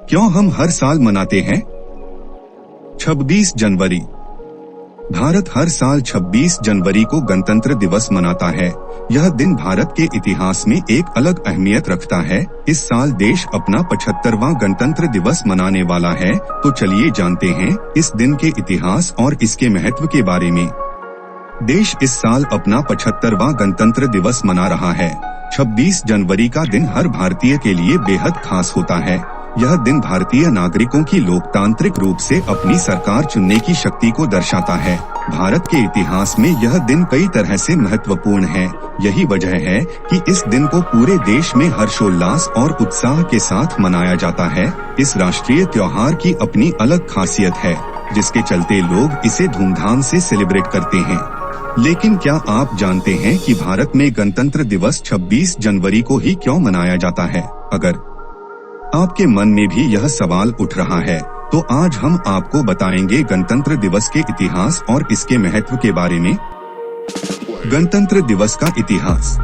क्यों हम हर साल मनाते हैं? 26 जनवरी। भारत हर साल 26 जनवरी को गणतंत्र दिवस मनाता है। यह दिन भारत के इतिहास में एक अलग अहमियत रखता है। इस साल देश अपना 75वां गणतंत्र दिवस मनाने वाला है। तो चलिए जानते हैं इस दिन के इतिहास और इसके महत्व के बारे में। देश इस साल अपना 75वां गणतंत्र दिवस मना रहा है। 26 जनवरी का दिन हर भारतीय के लिए बेहद खास होता है। यह दिन भारतीय नागरिकों की लोकतांत्रिक रूप से अपनी सरकार चुनने की शक्ति को दर्शाता है। भारत के इतिहास में यह दिन कई तरह से महत्वपूर्ण है। यही वजह है कि इस दिन को पूरे देश में हर्षोल्लास और उत्साह के साथ मनाया जाता है। इस राष्ट्रीय त्योहार की अपनी अलग खासियत है, जिसके चलते लोग इसे धूमधाम से सेलिब्रेट करते हैं। लेकिन क्या आप जानते हैं कि भारत में गणतंत्र दिवस 26 जनवरी को ही क्यों मनाया जाता है? अगर आपके मन में भी यह सवाल उठ रहा है, तो आज हम आपको बताएंगे गणतंत्र दिवस के इतिहास और इसके महत्व के बारे में। गणतंत्र दिवस का इतिहास।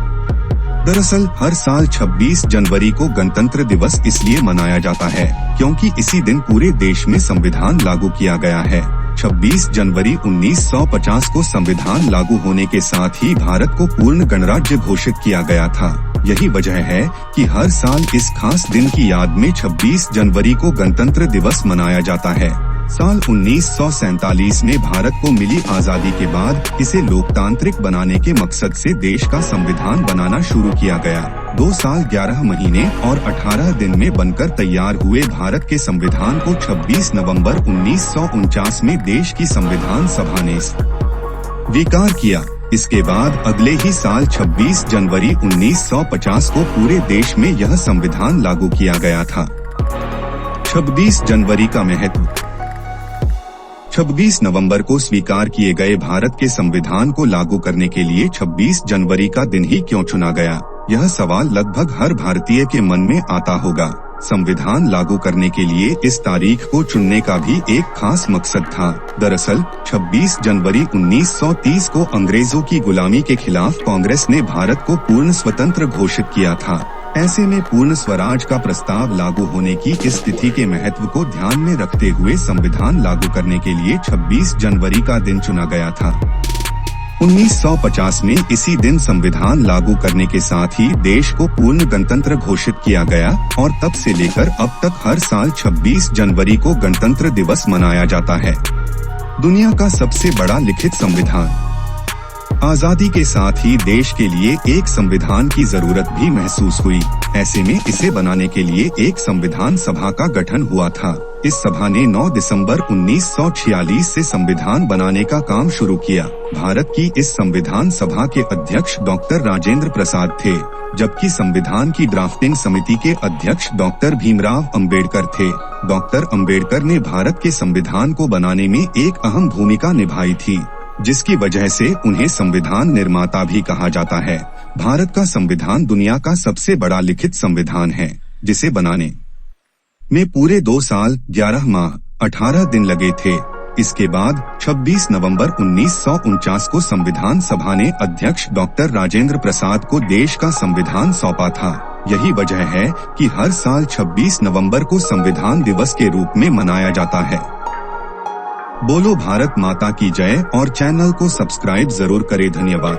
दरअसल हर साल 26 जनवरी को गणतंत्र दिवस इसलिए मनाया जाता है क्योंकि इसी दिन पूरे देश में संविधान लागू किया गया है। 26 जनवरी 1950 को संविधान लागू होने के साथ ही भारत को पूर्ण गणराज्य घोषित किया गया था। यही वजह है कि हर साल इस खास दिन की याद में 26 जनवरी को गणतंत्र दिवस मनाया जाता है। साल 1947 में भारत को मिली आजादी के बाद इसे लोकतांत्रिक बनाने के मकसद से देश का संविधान बनाना शुरू किया गया। 2 साल 11 महीने और 18 दिन में बनकर तैयार हुए भारत के संविधान को 26 नवंबर 1949 में देश की संविधान सभा ने स्वीकार किया। इसके बाद अगले ही साल 26 जनवरी 1950 को पूरे देश में यह संविधान लागू किया गया था। 26 जनवरी का महत्व। 26 नवंबर को स्वीकार किए गए भारत के संविधान को लागू करने के लिए 26 जनवरी का दिन ही क्यों चुना गया? यह सवाल लगभग हर भारतीय के मन में आता होगा। संविधान लागू करने के लिए इस तारीख को चुनने का भी एक खास मकसद था। दरअसल 26 जनवरी 1930 को अंग्रेजों की गुलामी के खिलाफ कांग्रेस ने भारत को पूर्ण स्वतंत्र घोषित किया था। ऐसे में पूर्ण स्वराज का प्रस्ताव लागू होने की इस तिथि के महत्व को ध्यान में रखते हुए संविधान लागू करने के लिए 26 जनवरी का दिन चुना गया था। 1950 में इसी दिन संविधान लागू करने के साथ ही देश को पूर्ण गणतंत्र घोषित किया गया और तब से लेकर अब तक हर साल 26 जनवरी को गणतंत्र दिवस मनाया जाता है। दुनिया का सबसे बड़ा लिखित संविधान। आजादी के साथ ही देश के लिए एक संविधान की जरूरत भी महसूस हुई। ऐसे में इसे बनाने के लिए एक संविधान सभा का गठन हुआ था। इस सभा ने 9 दिसंबर 1946 से संविधान बनाने का काम शुरू किया। भारत की इस संविधान सभा के अध्यक्ष डॉक्टर राजेंद्र प्रसाद थे, जबकि संविधान की ड्राफ्टिंग समिति के अध्यक्ष डॉक्टर भीमराव अंबेडकर थे। डॉक्टर अंबेडकर ने भारत के संविधान को बनाने में एक अहम भूमिका निभाई थी, जिसकी वजह से उन्हें संविधान निर्माता भी कहा जाता है। भारत का संविधान दुनिया का सबसे बड़ा लिखित संविधान है, जिसे बनाने में पूरे 2 साल 11 माह 18 दिन लगे थे। इसके बाद 26 नवंबर 1949 को संविधान सभा ने अध्यक्ष डॉक्टर राजेंद्र प्रसाद को देश का संविधान सौंपा था। यही वजह है कि हर साल 26 नवंबर को संविधान दिवस के रूप में मनाया जाता है। बोलो भारत माता की जय और चैनल को सब्सक्राइब जरूर करें। धन्यवाद।